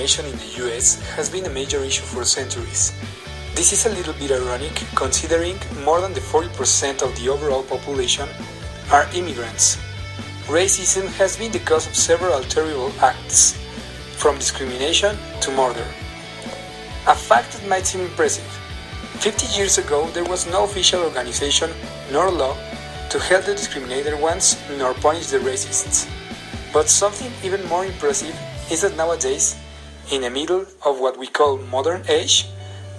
discrimination in the US has been a major issue for centuries. This is a little bit ironic considering more than the 40% of the overall population are immigrants. Racism has been the cause of several terrible acts, from discrimination to murder. A fact that might seem impressive. 50 years ago, there was no official organization nor law to help the discriminated ones nor punish the racists. But something even more impressive is that nowadays, in the middle of what we call modern age,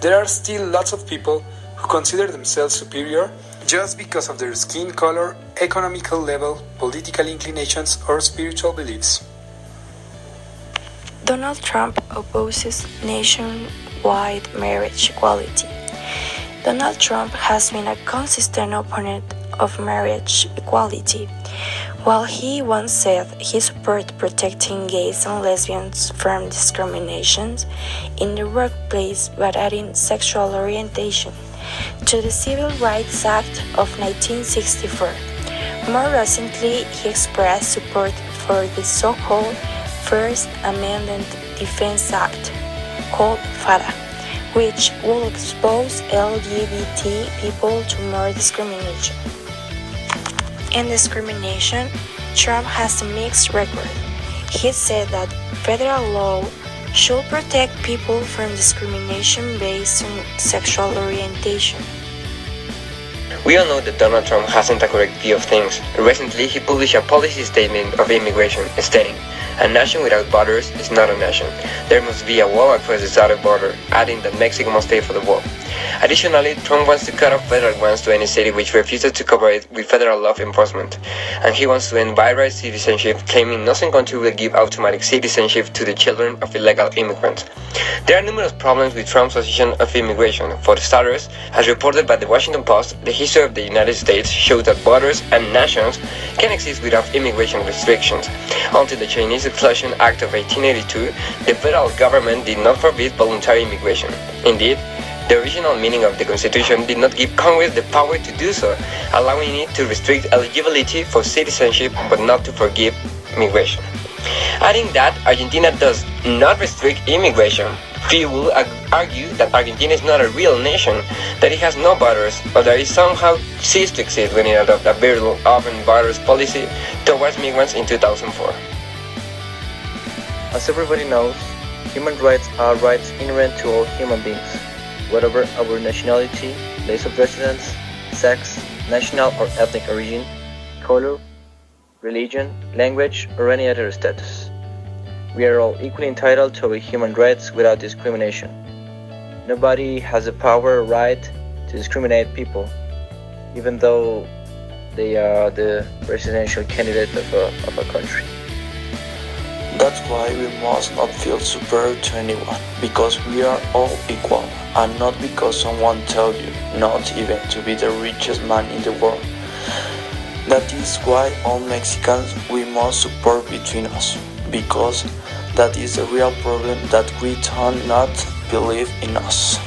there are still lots of people who consider themselves superior just because of their skin color, economical level, political inclinations, or spiritual beliefs. Donald Trump opposes nationwide marriage equality. Donald Trump has been a consistent opponent of marriage equality. While he once said he supported protecting gays and lesbians from discrimination in the workplace by adding sexual orientation to the Civil Rights Act of 1964. More recently, he expressed support for the so-called First Amendment Defense Act, called FARA, which will expose LGBT people to more discrimination. In discrimination, Trump has a mixed record. He said that federal law should protect people from discrimination based on sexual orientation. We all know that Donald Trump hasn't a correct view of things. Recently, he published a policy statement of immigration stating, "A nation without borders is not a nation. There must be a wall across the southern border," adding that Mexico must pay for the wall. Additionally, Trump wants to cut off federal grants to any city which refuses to cooperate with federal law enforcement. And he wants to end birthright citizenship, claiming nothing country will give automatic citizenship to the children of illegal immigrants. There are numerous problems with Trump's position of immigration. For starters, as reported by the Washington Post, the history of the United States shows that borders and nations can exist without immigration restrictions. Until the Chinese Exclusion Act of 1882, the federal government did not forbid voluntary immigration. Indeed, the original meaning of the Constitution did not give Congress the power to do so, allowing it to restrict eligibility for citizenship but not to forgive immigration. Adding that Argentina does not restrict immigration, few will argue that Argentina is not a real nation, that it has no borders, or that it somehow ceased to exist when it adopted a very open borders policy towards migrants in 2004. As everybody knows, human rights are rights inherent to all human beings, whatever our nationality, place of residence, sex, national or ethnic origin, color, religion, language, or any other status. We are all equally entitled to our human rights without discrimination. Nobody has the power or right to discriminate people, even though they are the presidential candidate of a country. That's why we must not feel superior to anyone, because we are all equal, and not because someone tells you not even to be the richest man in the world. That is why all Mexicans we must support between us, because that is the real problem, that we do not believe in us.